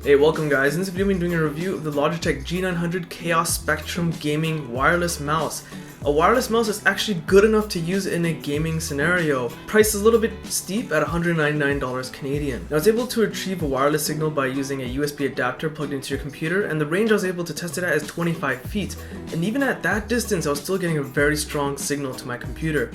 Hey, welcome guys. In this video I'm doing a review of the Logitech G900 Chaos Spectrum gaming wireless mouse. A wireless mouse is actually good enough to use in a gaming scenario. Price is a little bit steep at $199 Canadian. Now I was able to retrieve a wireless signal by using a USB adapter plugged into your computer, and the range I was able to test it at is 25 feet. And even at that distance I was still getting a very strong signal to my computer.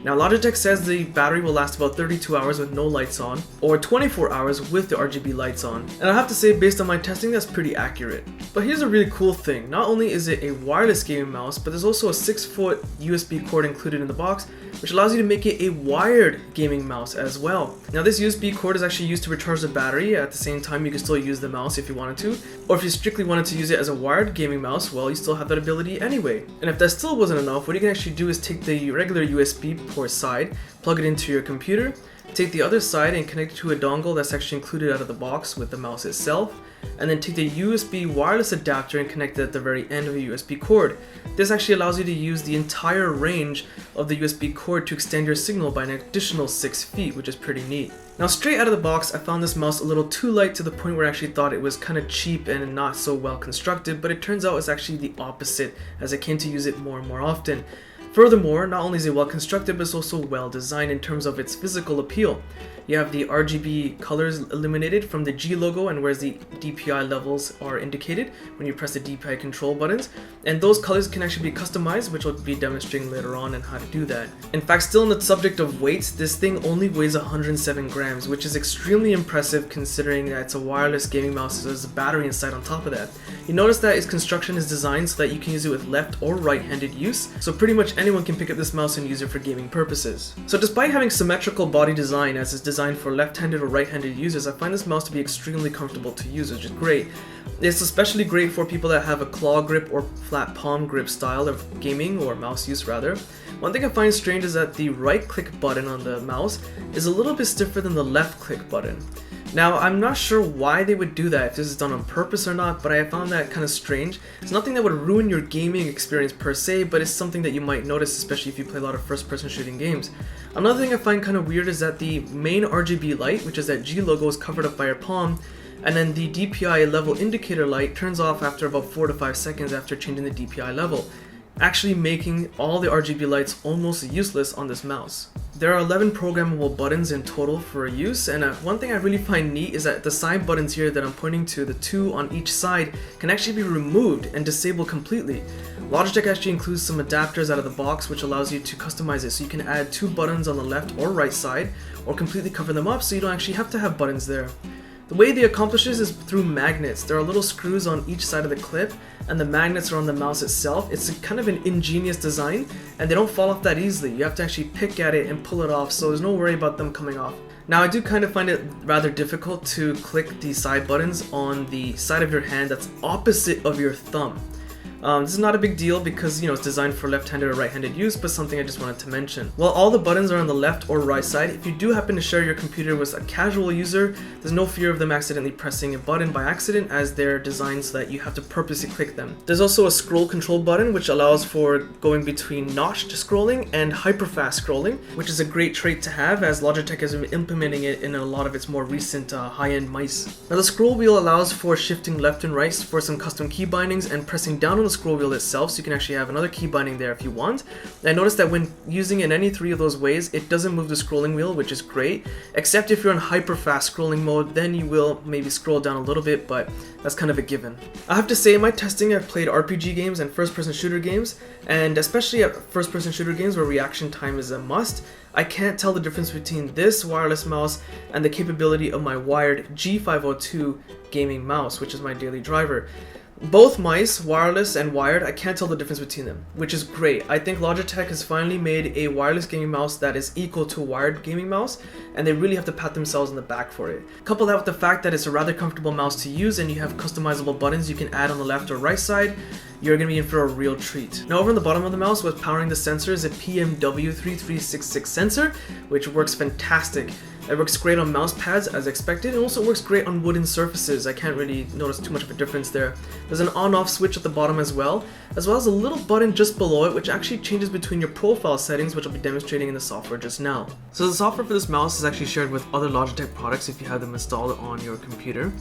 Now Logitech says the battery will last about 32 hours with no lights on, or 24 hours with the Rgb lights on. And I have to say, based on my testing, that's pretty accurate. But here's a really cool thing. Not only is it a wireless gaming mouse, but there's also a 6-foot USB cord included in the box, which allows you to make it a wired gaming mouse as well. Now this USB cord is actually used to recharge the battery. At the same time, you can still use the mouse if you wanted to. Or if you strictly wanted to use it as a wired gaming mouse, well, you still have that ability anyway. And if that still wasn't enough, what you can actually do is take the regular USB port side, plug it into your computer, take the other side and connect it to a dongle that's actually included out of the box with the mouse itself, and then take the USB wireless adapter and connect it at the very end of a USB cord. This actually allows you to use the entire range of the USB cord to extend your signal by an additional 6 feet, which is pretty neat. Now straight out of the box, I found this mouse a little too light to the point where I actually thought it was kind of cheap and not so well constructed, but it turns out it's actually the opposite as I came to use it more and more often. Furthermore, not only is it well constructed, but it's also well designed in terms of its physical appeal. You have the RGB colors illuminated from the G logo, and whereas the DPI levels are indicated when you press the DPI control buttons, and those colors can actually be customized, which I'll be demonstrating later on and how to do that. In fact, still on the subject of weight, this thing only weighs 107 grams, which is extremely impressive considering that it's a wireless gaming mouse, so there's a battery inside on top of that. You notice that its construction is designed so that you can use it with left or right-handed use, so pretty much anyone can pick up this mouse and use it for gaming purposes. So despite having symmetrical body design as it's designed for left-handed or right-handed users, I find this mouse to be extremely comfortable to use, which is great. It's especially great for people that have a claw grip or flat palm grip style of gaming, or mouse use rather. One thing I find strange is that the right-click button on the mouse is a little bit stiffer than the left-click button. Now, I'm not sure why they would do that, if this is done on purpose or not, but I found that kind of strange. It's nothing that would ruin your gaming experience per se, but it's something that you might notice, especially if you play a lot of first-person shooting games. Another thing I find kind of weird is that the main Rgb light, which is that G logo, is covered up by your palm, and then the DPI level indicator light turns off after about 4 to 5 seconds after changing the DPI level, actually making all the Rgb lights almost useless on this mouse. There are 11 programmable buttons in total for use, and one thing I really find neat is that the side buttons here that I'm pointing to, the 2 on each side, can actually be removed and disabled completely. Logitech actually includes some adapters out of the box which allows you to customize it, so you can add 2 buttons on the left or right side, or completely cover them up so you don't actually have to have buttons there. The way they accomplish this is through magnets. There are little screws on each side of the clip, and the magnets are on the mouse itself. It's kind of an ingenious design, and they don't fall off that easily. You have to actually pick at it and pull it off, so there's no worry about them coming off. Now, I do kind of find it rather difficult to click the side buttons on the side of your hand that's opposite of your thumb. This is not a big deal because, it's designed for left-handed or right-handed use, but something I just wanted to mention. While all the buttons are on the left or right side, if you do happen to share your computer with a casual user, there's no fear of them accidentally pressing a button by accident, as they're designed so that you have to purposely click them. There's also a scroll control button which allows for going between notched scrolling and hyperfast scrolling, which is a great trait to have as Logitech has been implementing it in a lot of its more recent high-end mice. Now the scroll wheel allows for shifting left and right for some custom key bindings, and pressing down on the scroll wheel itself, so you can actually have another key binding there if you want. And I noticed that when using it in any 3 of those ways, it doesn't move the scrolling wheel, which is great, except if you're in hyper fast scrolling mode, then you will maybe scroll down a little bit, but that's kind of a given. I have to say, in my testing, I've played RPG games and first-person shooter games, and especially at first-person shooter games where reaction time is a must, I can't tell the difference between this wireless mouse and the capability of my wired G502 gaming mouse, which is my daily driver. Both mice, wireless and wired, I can't tell the difference between them, which is great. I think Logitech has finally made a wireless gaming mouse that is equal to a wired gaming mouse, and they really have to pat themselves on the back for it. Couple that with the fact that it's a rather comfortable mouse to use, and you have customizable buttons you can add on the left or right side, you're going to be in for a real treat. Now over on the bottom of the mouse, what's powering the sensor is a PMW3366 sensor, which works fantastic. It works great on mouse pads as expected, and also works great on wooden surfaces. I can't really notice too much of a difference there. There's an on-off switch at the bottom as well as a little button just below it which actually changes between your profile settings, which I'll be demonstrating in the software just now. So the software for this mouse is actually shared with other Logitech products if you have them installed on your computer.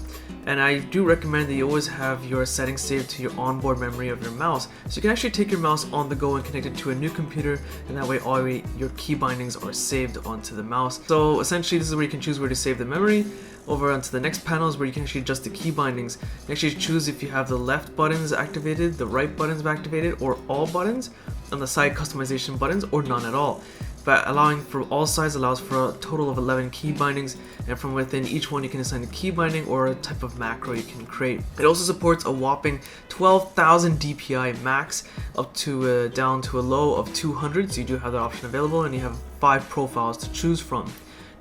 And I do recommend that you always have your settings saved to your onboard memory of your mouse, so you can actually take your mouse on the go and connect it to a new computer, and that way all your key bindings are saved onto the mouse. So essentially this is where you can choose where to save the memory. Over onto the next panel is where you can actually adjust the key bindings. You can actually choose if you have the left buttons activated, the right buttons activated, or all buttons, on the side customization buttons, or none at all. But allowing for all sides allows for a total of 11 key bindings, and from within each one you can assign a key binding or a type of macro you can create. It also supports a whopping 12,000 DPI max up to down to a low of 200, so you do have that option available, and you have 5 profiles to choose from.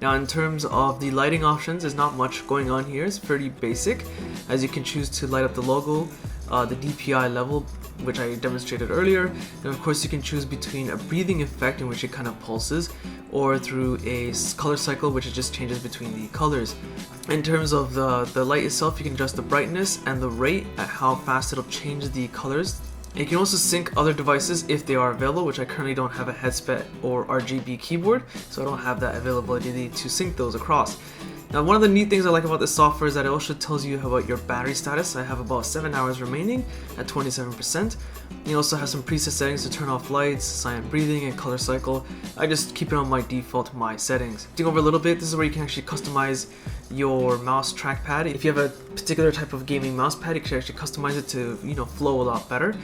Now in terms of the lighting options, there's not much going on here. It's pretty basic, as you can choose to light up the logo, the DPI level, which I demonstrated earlier, and of course you can choose between a breathing effect in which it kind of pulses, or through a color cycle which it just changes between the colors. In terms of the light itself, you can adjust the brightness and the rate at how fast it'll change the colors. You can also sync other devices if they are available, which I currently don't have a headset or RGB keyboard, so I don't have that availability to sync those across. Now one of the neat things I like about this software is that it also tells you about your battery status. I have about 7 hours remaining at 27%. You also have some preset settings to turn off lights, silent breathing, and color cycle. I just keep it on my default my settings. Digging over a little bit, this is where you can actually customize your mouse trackpad. If you have a particular type of gaming mouse pad, you can actually customize it to, flow a lot better.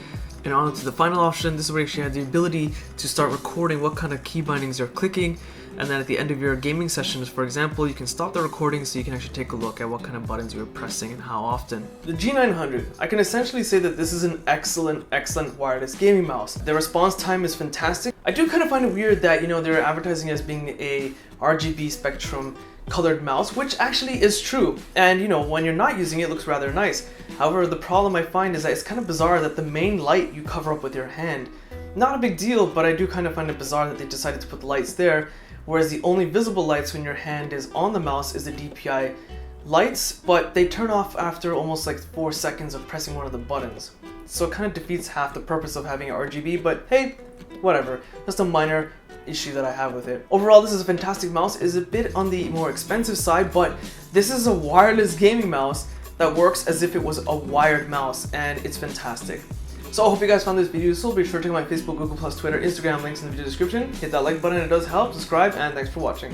And on to the final option, this is where you actually have the ability to start recording what kind of key bindings you're clicking, and then at the end of your gaming sessions, for example, you can stop the recording so you can actually take a look at what kind of buttons you're pressing and how often. The G900, I can essentially say that this is an excellent wireless gaming mouse. The response time is fantastic. I do kind of find it weird that, they're advertising as being a RGB Spectrum colored mouse, which actually is true, and when you're not using it, it looks rather nice. However, the problem I find is that it's kind of bizarre that the main light you cover up with your hand. Not a big deal, but I do kind of find it bizarre that they decided to put the lights there, whereas the only visible lights when your hand is on the mouse is the DPI lights, but they turn off after almost like 4 seconds of pressing one of the buttons. So it kind of defeats half the purpose of having an RGB, but hey, whatever. Just a minor issue that I have with it. Overall, this is a fantastic mouse. It is a bit on the more expensive side, but this is a wireless gaming mouse that works as if it was a wired mouse, and it's fantastic. So I hope you guys found this video useful. Be sure to check out my Facebook, Google+, Twitter, Instagram links in the video description. Hit that like button, it does help. Subscribe, and thanks for watching.